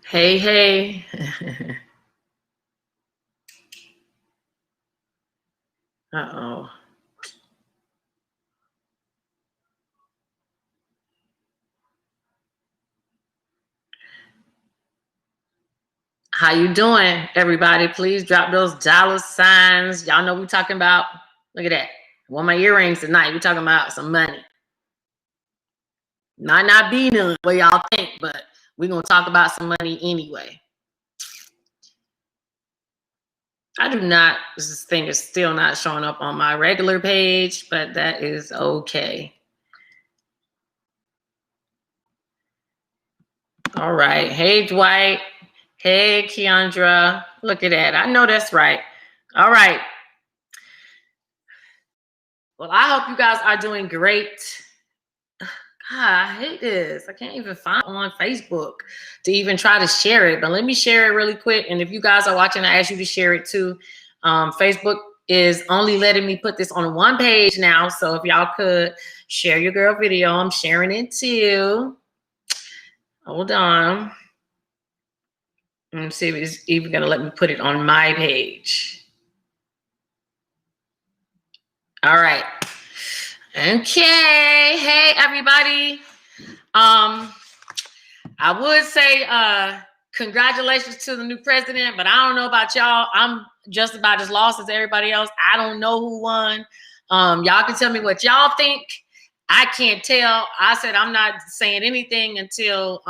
Hey, hey. Uh-oh. How you doing, everybody? Please drop those dollar signs. Y'all know we talking about, look at that. I wore my earrings tonight. We talking about some money. Might not be none what y'all think, but we're going to talk about some money anyway. I do not, this thing is still not showing up on my regular page, but that is okay. All right. Hey, Dwight. Hey, Keandra. Look at that. I know that's right. All right. Well, I hope you guys are doing great. God, I hate this. I can't even find on Facebook to even try to share it. But let me share it really quick. And if you guys are watching, I ask you to share it too. Facebook is only letting me put this on one page now. So if y'all could share your girl video, I'm sharing it too. Hold on. Let me see if it's even going to let me put it on my page. All right. Okay. Hey, everybody. I would say congratulations to the new president, but I don't know about y'all. I'm just about as lost as everybody else. I don't know who won. Y'all can tell me what y'all think. I can't tell. I said I'm not saying anything until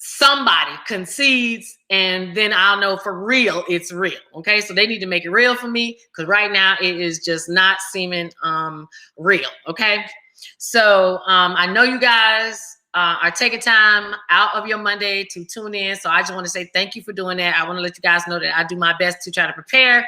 somebody concedes, and then I'll know for real it's real. Okay, so they need to make it real for me, because right now it is just not seeming real. Okay, so I know you guys are taking time out of your Monday to tune in, so I just want to say thank you for doing that. I want to let you guys know that I do my best to try to prepare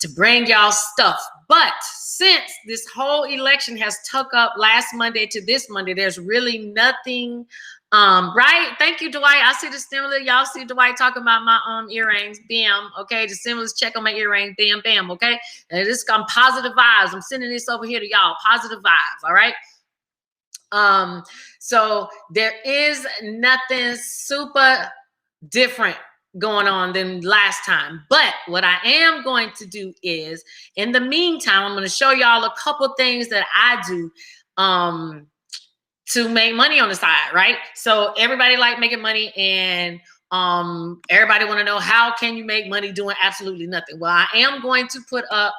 to bring y'all stuff. But since this whole election has took up last Monday to this Monday, there's really nothing right. Thank you, Dwight. I see the stimulus. Y'all see Dwight talking about my earrings. Bam. Okay. The stimulus check on my earrings. Bam, bam. Okay. And this got positive vibes. I'm sending this over here to y'all. Positive vibes. All right. So there is nothing super different going on than last time. But what I am going to do is, in the meantime, I'm going to show y'all a couple things that I do to make money on the side, right? So everybody like making money, and everybody want to know, how can you make money doing absolutely nothing? Well, I am going to put up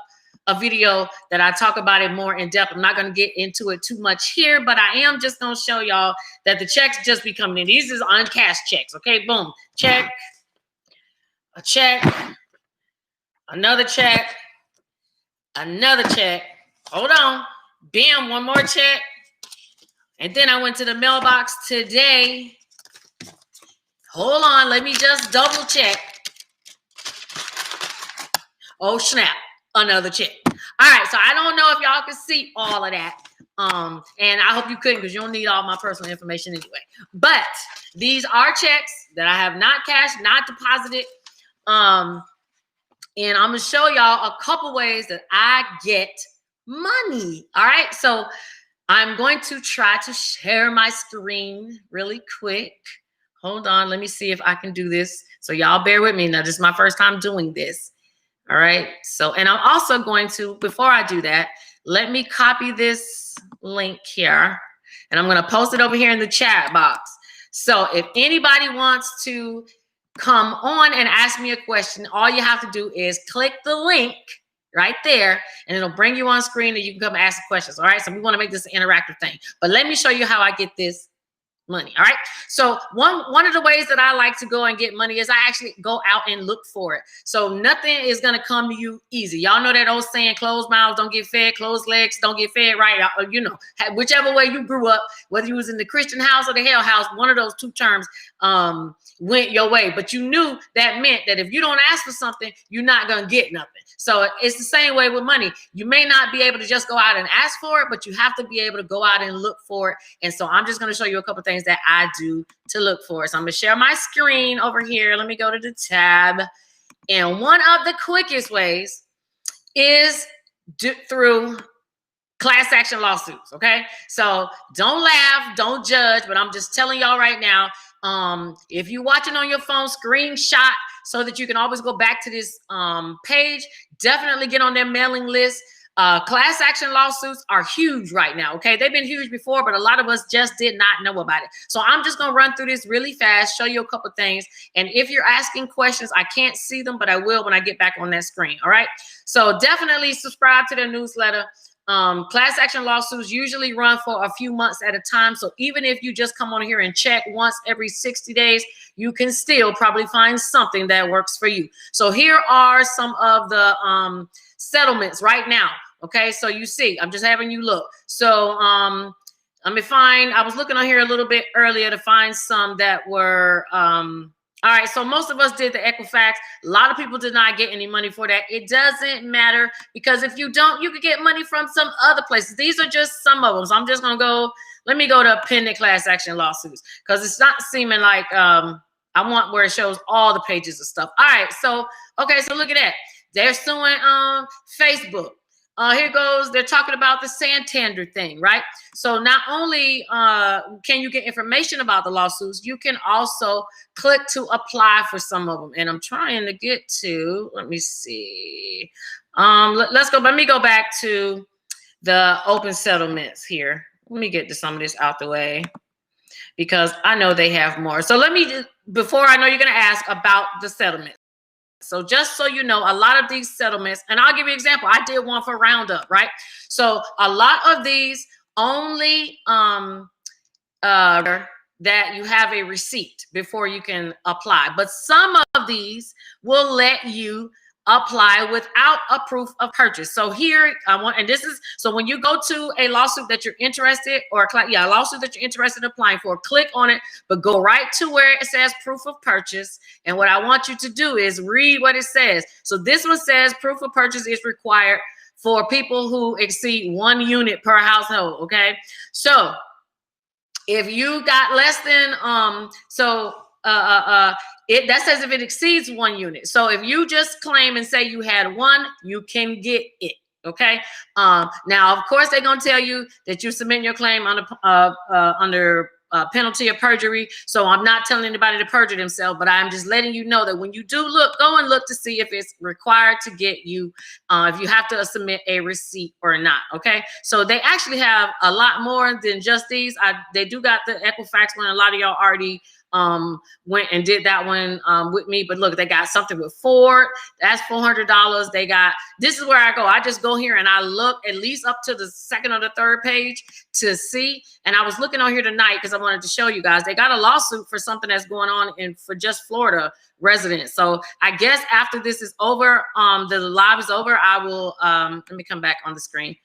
a video that I talk about it more in depth. I'm not going to get into it too much here, but I am just going to show y'all that the checks just be coming in. These is uncashed checks. Okay, boom, check, a check, another check, another check. Hold on, bam, one more check. And then I went to the mailbox today. Hold on, let me just double check. Oh snap, another check. All right, so I don't know if y'all can see all of that. And I hope you couldn't, because you don't need all my personal information anyway. But these are checks that I have not cashed, not deposited. And I'm gonna show y'all a couple ways that I get money. All right, so I'm going to try to share my screen really quick. Hold on, let me see if I can do this. So y'all bear with me. Now, this is my first time doing this. All right, so, and I'm also going to, before I do that, let me copy this link here, and I'm gonna post it over here in the chat box. So if anybody wants to come on and ask me a question, all you have to do is click the link right there, and it'll bring you on screen, and you can come ask questions. All right, so we want to make this an interactive thing, but let me show you how I get this money. All right, so one of the ways that I like to go and get money is I actually go out and look for it. So nothing is going to come to you easy. Y'all know that old saying, closed mouths don't get fed, closed legs don't get fed, right? You know, whichever way you grew up, whether you was in the Christian house or the hell house, one of those two terms went your way. But you knew that meant that if you don't ask for something, you're not going to get nothing. So it's the same way with money. You may not be able to just go out and ask for it, but you have to be able to go out and look for it. And so I'm just going to show you a couple of things that I do to look for. So I'm going to share my screen over here. Let me go to the tab. And one of the quickest ways is through class action lawsuits. Okay, so don't laugh, don't judge, but I'm just telling y'all right now, If you're watching on your phone, screenshot so that you can always go back to this page. Definitely get on their mailing list. Class action lawsuits are huge right now. Okay, they've been huge before, but a lot of us just did not know about it. So I'm just gonna run through this really fast, show you a couple things. And if you're asking questions, I can't see them, but I will when I get back on that screen. All right. So definitely subscribe to their newsletter. Class action lawsuits usually run for a few months at a time. So even if you just come on here and check once every 60 days, you can still probably find something that works for you. So here are some of the settlements right now. Okay, so you see, I'm just having you look. So let me find, I was looking on here a little bit earlier to find some that were all right, so most of us did the Equifax. A lot of people did not get any money for that. It doesn't matter, because if you don't, you could get money from some other places. These are just some of them. So I'm just gonna go, let me go to pending class action lawsuits, because it's not seeming like I want where it shows all the pages of stuff. All right, so, okay, so look at that. They're suing Facebook. Here goes, they're talking about the Santander thing, right? So not only can you get information about the lawsuits, you can also click to apply for some of them. And I'm trying to get to, let me see. Let me go back to the open settlements here. Let me get to some of this out the way, because I know they have more. So let me just, before, I know you're gonna ask about the settlement. So just so you know, a lot of these settlements, and I'll give you an example. I did one for Roundup, right? So a lot of these only that you have a receipt before you can apply. But some of these will let you apply without a proof of purchase. So here I want, and this is, so when you go to a lawsuit that you're interested, or a lawsuit that you're interested in applying for, click on it, but go right to where it says proof of purchase. And what I want you to do is read what it says. So this one says proof of purchase is required for people who exceed 1 unit per household. Okay. So if you got less than, that says if it exceeds 1 unit. So if you just claim and say you had 1, you can get it. Okay. Now, of course, they're going to tell you that you submit your claim under penalty of perjury. So I'm not telling anybody to perjure themselves, but I'm just letting you know that when you do look, go and look to see if it's required to get you, if you have to submit a receipt or not. Okay. So they actually have a lot more than just these. They do got the Equifax one. A lot of y'all already went and did that one with me, but look, they got something with Ford, that's $400. They got, this is where I go. I just go here and I look at least up to the 2nd or the 3rd page to see. And I was looking on here tonight because I wanted to show you guys, they got a lawsuit for something that's going on for just Florida residents. So I guess after this is over, the live is over, I will, let me come back on the screen.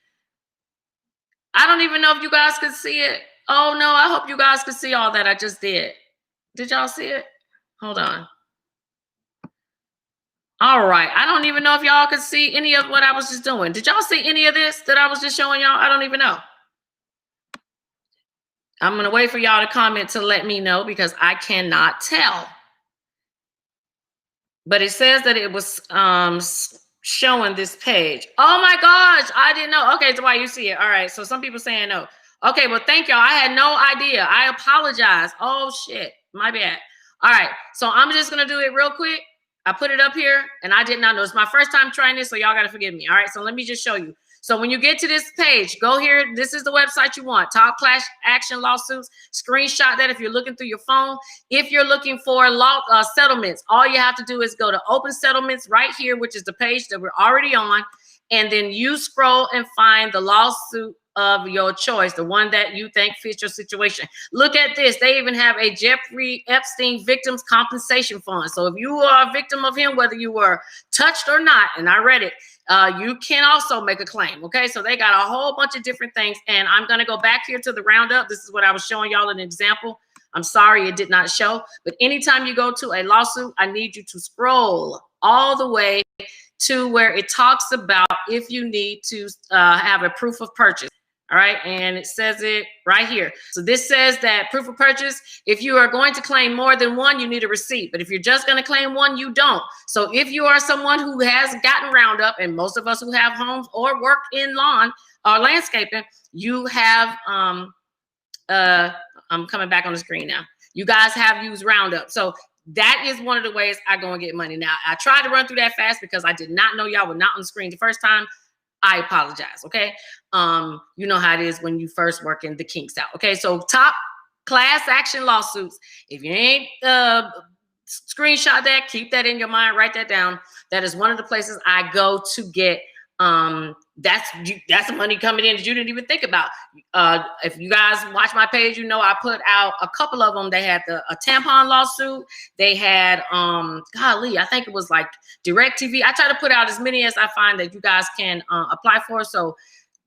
I don't even know if you guys could see it. Oh no, I hope you guys could see all that I just did. Did y'all see it? Hold on. All right. I don't even know if y'all could see any of what I was just doing. Did y'all see any of this that I was just showing y'all? I don't even know. I'm going to wait for y'all to comment to let me know, because I cannot tell. But it says that it was showing this page. Oh my gosh. I didn't know. Okay. So why you see it. All right. So some people saying no. Okay. Well, thank y'all. I had no idea. I apologize. Oh shit. My bad. All right. So I'm just going to do it real quick. I put it up here and I did not know. It's my first time trying this, so y'all got to forgive me. All right. So let me just show you. So when you get to this page, go here. This is the website you want. Top Class Action Lawsuits. Screenshot that if you're looking through your phone. If you're looking for settlements, all you have to do is go to Open Settlements right here, which is the page that we're already on. And then you scroll and find the lawsuit of your choice, the one that you think fits your situation. Look at this. They even have a Jeffrey Epstein Victims Compensation Fund. So if you are a victim of him, whether you were touched or not, and I read it, you can also make a claim. Okay, so they got a whole bunch of different things. And I'm going to go back here to the roundup. This is what I was showing y'all an example. I'm sorry it did not show, but anytime you go to a lawsuit, I need you to scroll all the way to where it talks about if you need to have a proof of purchase. All right. And it says it right here. So this says that proof of purchase, if you are going to claim more than one, you need a receipt. But if you're just going to claim one, you don't. So if you are someone who has gotten Roundup, and most of us who have homes or work in lawn or landscaping, you have, I'm coming back on the screen now. You guys have used Roundup. So that is one of the ways I go and get money. Now, I tried to run through that fast because I did not know y'all were not on the screen the first time. I apologize, okay? You know how it is when you first working the kinks out, okay? So top class action lawsuits. If you ain't screenshot that, keep that in your mind, write that down. That is one of the places I go to get that's money coming in that you didn't even think about. If you guys watch my page, you know I put out a couple of them. They had a tampon lawsuit. They had golly, I think it was like DirecTV. I try to put out as many as I find that you guys can apply for. So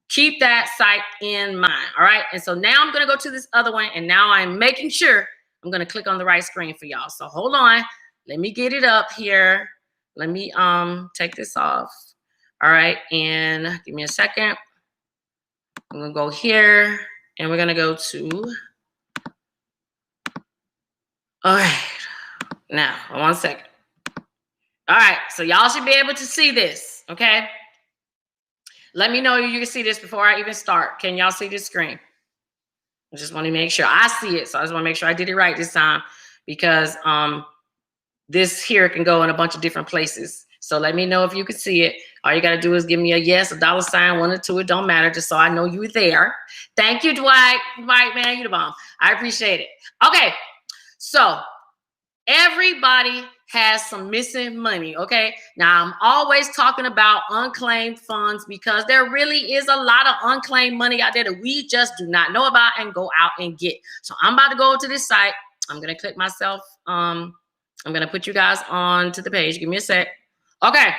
keep that site in mind. All right. And so now I'm gonna go to this other one, and now I'm making sure I'm gonna click on the right screen for y'all. So hold on. Let me get it up here. Let me take this off. All right, and give me a second. I'm gonna go here, and we're gonna go to, all right, now, 1 second. All right, so y'all should be able to see this, okay? Let me know if you can see this before I even start. Can y'all see this screen? I just want to make sure I see it, so I just want to make sure I did it right this time, because this here can go in a bunch of different places. So let me know if you can see it. All you got to do is give me a yes, a dollar sign, 1 or 2. It don't matter, just so I know you were there. Thank you, Dwight. Dwight, man, you the bomb. I appreciate it. Okay, so everybody has some missing money, okay? Now, I'm always talking about unclaimed funds because there really is a lot of unclaimed money out there that we just do not know about and go out and get. So I'm about to go to this site. I'm going to click myself. I'm going to put you guys on to the page. Give me a sec. Okay,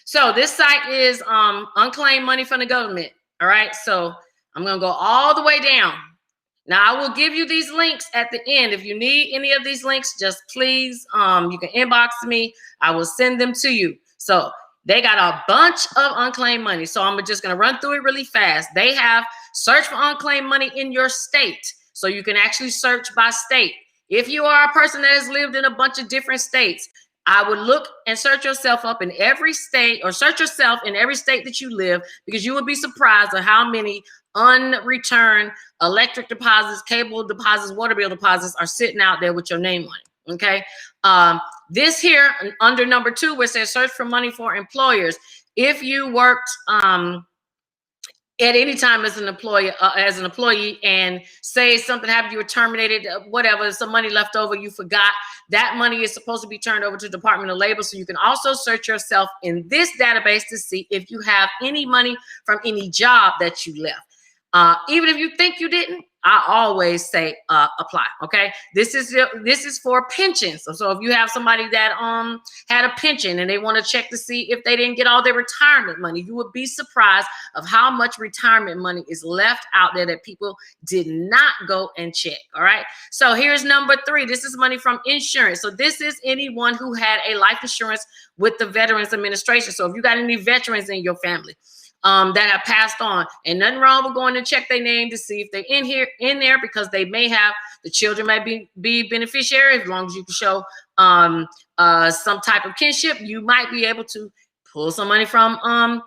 so this site is unclaimed money from the government. All right, so I'm gonna go all the way down. Now I will give you these links at the end. If you need any of these links, just please, you can inbox me. I will send them to you. So they got a bunch of unclaimed money. So I'm just gonna run through it really fast. They have search for unclaimed money in your state. So you can actually search by state. If you are a person that has lived in a bunch of different states, I would look and search yourself up in every state, or search yourself in every state that you live, because you would be surprised at how many unreturned electric deposits, cable deposits, water bill deposits are sitting out there with your name on it. Okay. This here under number 2, where it says search for money for employers. If you worked at any time as an employee, and say something happened, you were terminated, whatever, some money left over, you forgot, that money is supposed to be turned over to the Department of Labor. So you can also search yourself in this database to see if you have any money from any job that you left. Even if you think you didn't, I always say apply. Okay, this is for pensions. So if you have somebody that had a pension and they want to check to see if they didn't get all their retirement money, you would be surprised of how much retirement money is left out there that people did not go and check. All right, so here's number 3. This is money from insurance. So this is anyone who had a life insurance with the Veterans Administration. So if you got any veterans in your family that have passed on, and nothing wrong with going to check their name to see if they're in there, because they may have, the children might be beneficiary. As long as you can show some type of kinship, you might be able to pull some money from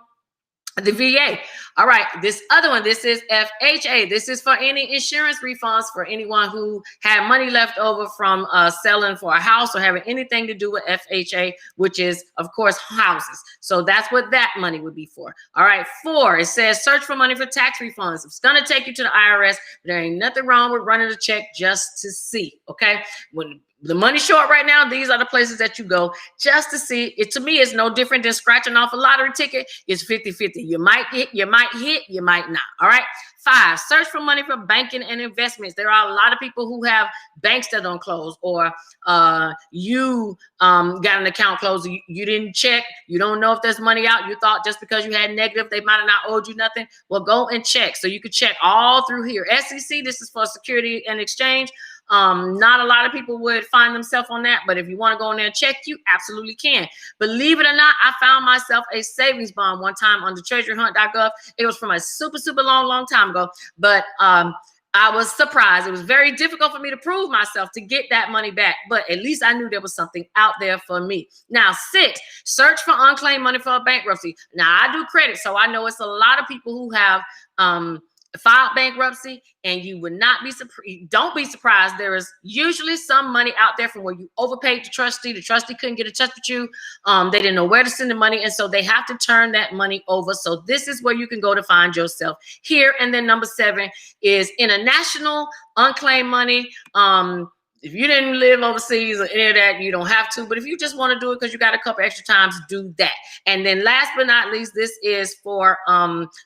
the VA. All right, this other one, this is FHA. This is for any insurance refunds for anyone who had money left over from selling for a house or having anything to do with FHA, which is, of course, houses. So that's what that money would be for. All right, 4, it says search for money for tax refunds. It's going to take you to the IRS, but there ain't nothing wrong with running a check just to see, okay? When the money's short right now, these are the places that you go just to see. It, to me, is no different than scratching off a lottery ticket. It's 50-50. You might hit, you might not. All right. 5, search for money for banking and investments. There are a lot of people who have banks that don't close, or you got an account closed. You didn't check. You don't know if there's money out. You thought just because you had negative, they might have not owed you nothing. Well, go and check. So you could check all through here. SEC, this is for Security and Exchange. Not a lot of people would find themselves on that, but if you want to go in there and check, you absolutely can. Believe it or not, I found myself a savings bond one time on the treasuryhunt.gov. It was from a super long time ago, but I was surprised. It was very difficult for me to prove myself to get that money back, but at least I knew there was something out there for me. Now, 6, search for unclaimed money for bankruptcy. Now, I do credit, so I know it's a lot of people who have filed bankruptcy, and you would not be surprised. Don't be surprised. There is usually some money out there from where you overpaid the trustee. The trustee couldn't get in touch with you. They didn't know where to send the money, and so they have to turn that money over. So this is where you can go to find yourself here. And then number 7 is international unclaimed money. If you didn't live overseas or any of that, you don't have to. But if you just want to do it because you got a couple extra times, do that. And then last but not least, this is for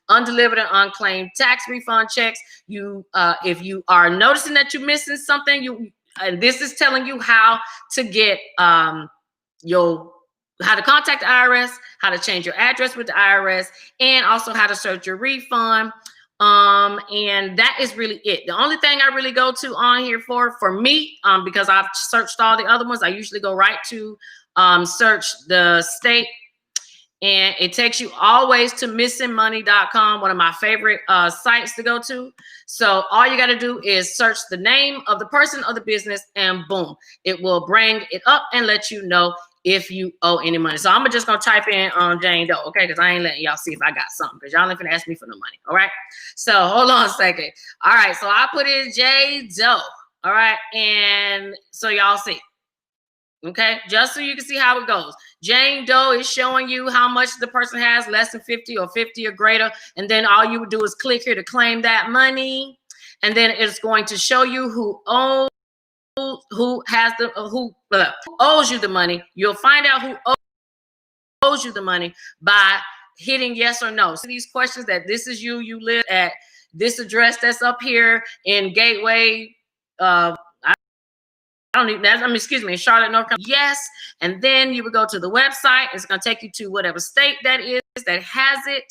undelivered and unclaimed tax refund checks. If you are noticing that you're missing something, this is telling you how to get how to contact the IRS, how to change your address with the IRS, and also how to search your refund. And that is really it. The only thing I really go to on here for me, because I've searched all the other ones, I usually go right to search the state, and it takes you always to missingmoney.com, one of my favorite sites to go to. So all you got to do is search the name of the person or the business, and boom, it will bring it up and let you know if you owe any money. So I'm just gonna type in Jane Doe, okay? Because I ain't letting y'all see if I got something, because y'all ain't finna ask me for no money, all right? So hold on a second. All right, so I put in J Doe, all right? And so y'all see, okay? Just so you can see how it goes. Jane Doe is showing you how much the person has, less than 50 or 50 or greater. And then all you would do is click here to claim that money. And then it's going to show you who owes you the money. You'll find out who owes you the money by hitting yes or no. So these questions that this is you live at this address that's up here in Gateway, excuse me, Charlotte, North Carolina. Yes. And then you would go to the website. It's going to take you to whatever state that is that has it.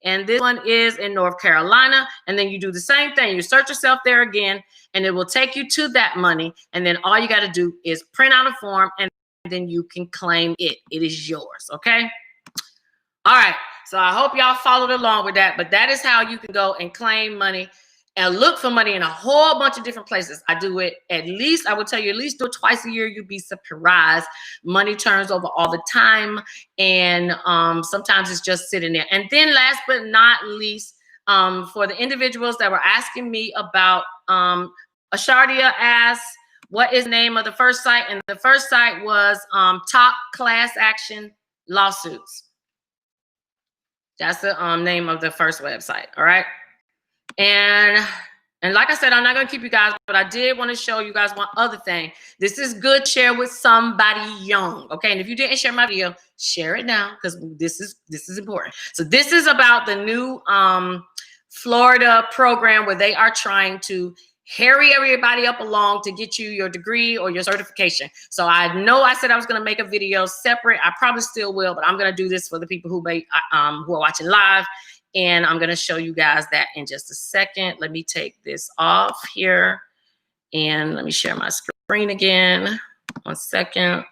And this one is in North Carolina. And then you do the same thing. You search yourself there again, and it will take you to that money. And then all you got to do is print out a form, and then you can claim it. It is yours. Okay. All right. So I hope y'all followed along with that. But that is how you can go and claim money and look for money in a whole bunch of different places. I do it I would tell you, at least do it twice a year. You'd be surprised. Money turns over all the time. And sometimes it's just sitting there. And then last but not least, for the individuals that were asking me about, Ashardia asked, what is the name of the first site? And the first site was Top Class Action Lawsuits. That's the name of the first website. All right. And like I said, I'm not going to keep you guys, but I did want to show you guys one other thing. This is good to share with somebody young. Okay. And if you didn't share my video, share it now, because this is important. So this is about the new Florida program where they are trying to hurry everybody up along to get you your degree or your certification. So I know I said I was going to make a video separate. I probably still will, but I'm going to do this for the people who are watching live. And I'm going to show you guys that in just a second. Let me take this off here and let me share my screen again. 1 second.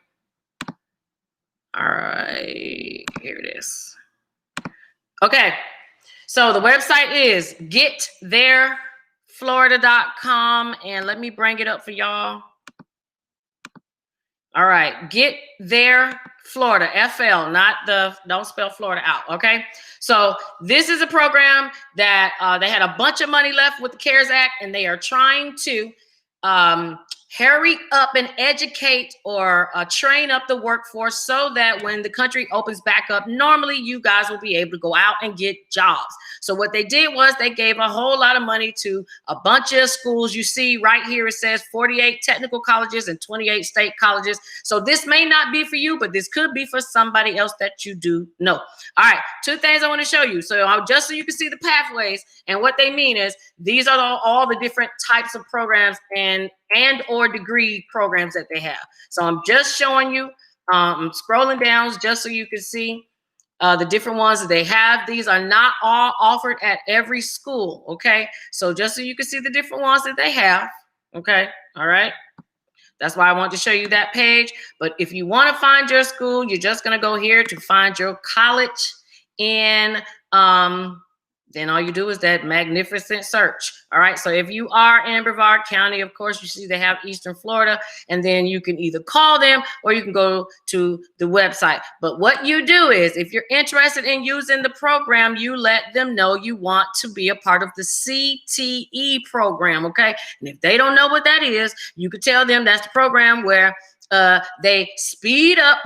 All right, here it is. Okay, so the website is gettheirflorida.com, and let me bring it up for y'all. All right, Get There Florida, FL, don't spell Florida out, okay? So this is a program that they had a bunch of money left with the CARES Act, and they are trying to hurry up and educate or train up the workforce so that when the country opens back up, normally you guys will be able to go out and get jobs. So what they did was they gave a whole lot of money to a bunch of schools. You see right here, it says 48 technical colleges and 28 state colleges. So this may not be for you, but this could be for somebody else that you do know. All right, 2 things I want to show you. So just so you can see the pathways, and what they mean is these are all the different types of programs and or degree programs that they have. So I'm just showing you, I'm scrolling down just so you can see the different ones that they have. These are not all offered at every school, okay? So just so you can see the different ones that they have, okay? All right. That's why I want to show you that page. But if you want to find your school, you're just going to go here to find your college, and then all you do is that magnificent search. All right. So if you are in Brevard County, of course, you see they have Eastern Florida, and then you can either call them or you can go to the website. But what you do is, if you're interested in using the program, you let them know you want to be a part of the CTE program. Okay. And if they don't know what that is, you could tell them that's the program where they speed up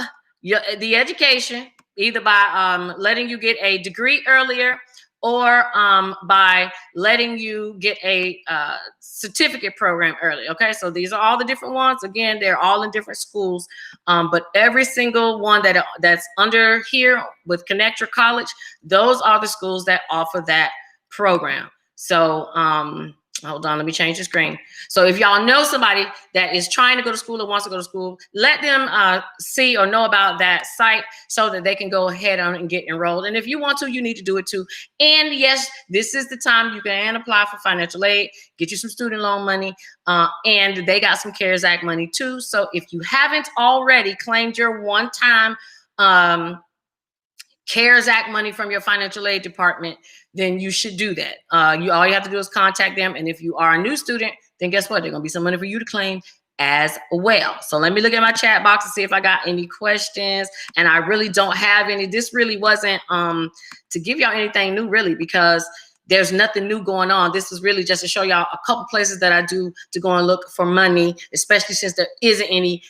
the education, either by letting you get a degree earlier, or by letting you get a certificate program early. Okay, so these are all the different ones. Again, they're all in different schools, but every single one that's under here with Connect Your College, those are the schools that offer that program. So hold on, let me change the screen. So if y'all know somebody that is trying to go to school or wants to go to school, let them see or know about that site so that they can go ahead and get enrolled. And if you want to, you need to do it too. And yes, this is the time you can apply for financial aid, get you some student loan money, and they got some CARES Act money too. So if you haven't already claimed your one-time CARES Act money from your financial aid department, then you should do that. All you have to do is contact them. And if you are a new student, then guess what? There's going to be some money for you to claim as well. So let me look at my chat box and see if I got any questions. And I really don't have any. This really wasn't to give y'all anything new, really, because there's nothing new going on. This is really just to show y'all a couple places that I do to go and look for money, especially since there isn't any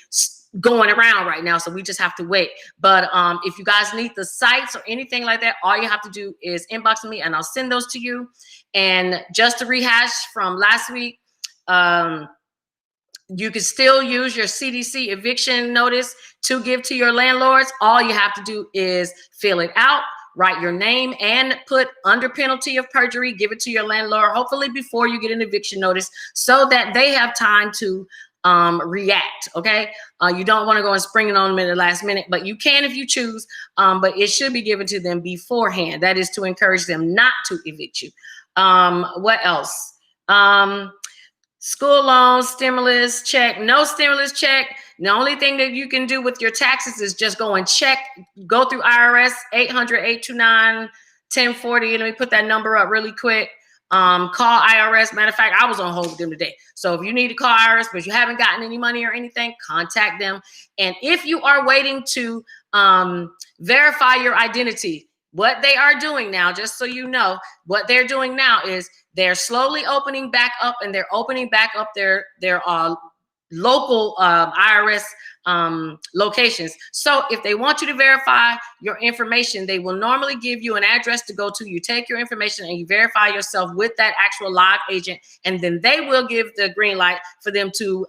going around right now, so we just have to wait. But if you guys need the sites or anything like that, all you have to do is inbox me and I'll send those to you. And just to rehash from last week, you can still use your CDC eviction notice to give to your landlords. All you have to do is fill it out, write your name, and put under penalty of perjury, give it to your landlord, hopefully before you get an eviction notice, so that they have time to react. Okay. You don't want to go and spring it on them at the last minute, but you can if you choose. But it should be given to them beforehand. That is to encourage them not to evict you. What else? School loans, stimulus check, no stimulus check. The only thing that you can do with your taxes is just go and check, go through IRS 800-829-1040. Let me put that number up really quick. Call IRS. Matter of fact, I was on hold with them today. So if you need to call IRS, but you haven't gotten any money or anything, contact them. And if you are waiting to verify your identity, what they are doing now, just so you know, what they're doing now is they're slowly opening back up, and they're opening back up their local IRS locations. So if they want you to verify your information, they will normally give you an address to go to. You take your information and you verify yourself with that actual live agent, and then they will give the green light for them to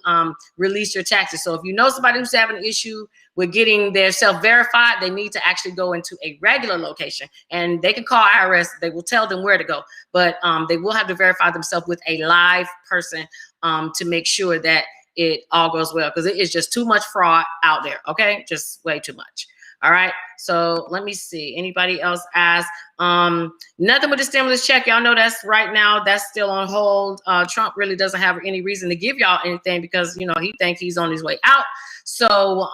release your taxes. So if you know somebody who's having an issue with getting their self-verified, they need to actually go into a regular location, and they can call IRS. They will tell them where to go, but they will have to verify themselves with a live person to make sure that it all goes well, because it is just too much fraud out there. Okay, just way too much. All right, so let me see. Anybody else ask? Nothing with the stimulus check. Y'all know that's right now, that's still on hold. Trump really doesn't have any reason to give y'all anything, because you know he thinks he's on his way out. So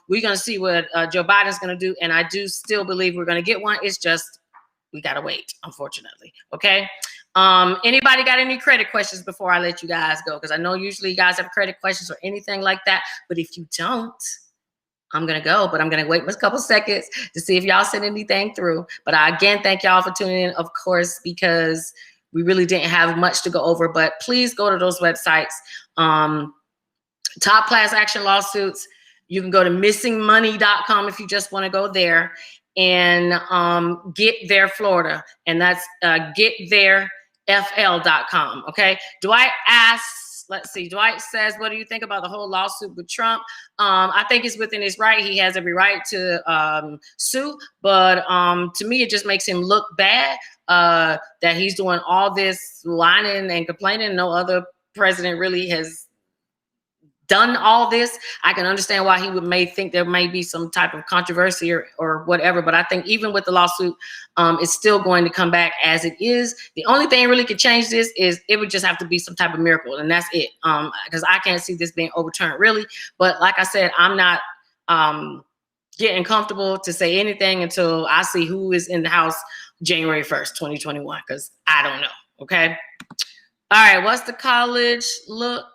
we're gonna see what Joe Biden's gonna do, and I do still believe we're gonna get one. It's just we gotta wait, unfortunately. Okay. Anybody got any credit questions before I let you guys go? Because I know usually you guys have credit questions or anything like that. But if you don't, I'm going to go. But I'm going to wait a couple seconds to see if y'all send anything through. But again, thank y'all for tuning in, of course, because we really didn't have much to go over. But please go to those websites. Top Class Action Lawsuits. You can go to missingmoney.com if you just want to go there. And Get There Florida. And that's gettheirefl.com. Okay. Dwight asks, let's see, Dwight says, what do you think about the whole lawsuit with Trump? I think it's within his right. He has every right to sue, but to me, it just makes him look bad that he's doing all this whining and complaining. No other president really has done all this. I can understand why he may think there may be some type of controversy or whatever, but I think even with the lawsuit, it's still going to come back as it is. The only thing really could change this is it would just have to be some type of miracle, and that's it. Because I can't see this being overturned really. But like I said, I'm not getting comfortable to say anything until I see who is in the House January 1st, 2021, because I don't know. Okay. All right. What's the college look?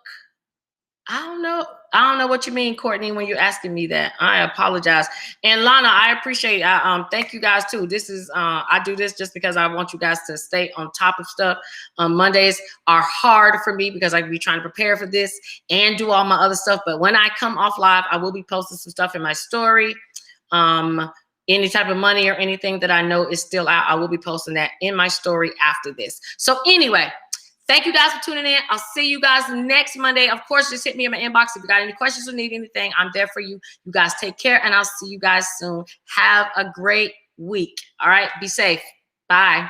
I don't know. I don't know what you mean, Courtney, when you're asking me that. I apologize. And Lana, I appreciate thank you guys too. This is I do this just because I want you guys to stay on top of stuff. Mondays are hard for me because I be trying to prepare for this and do all my other stuff. But when I come off live, I will be posting some stuff in my story. Any type of money or anything that I know is still out, I will be posting that in my story after this. So anyway, thank you guys for tuning in. I'll see you guys next Monday. Of course, just hit me in my inbox if you got any questions or need anything. I'm there for you. You guys take care, and I'll see you guys soon. Have a great week. All right, be safe. Bye.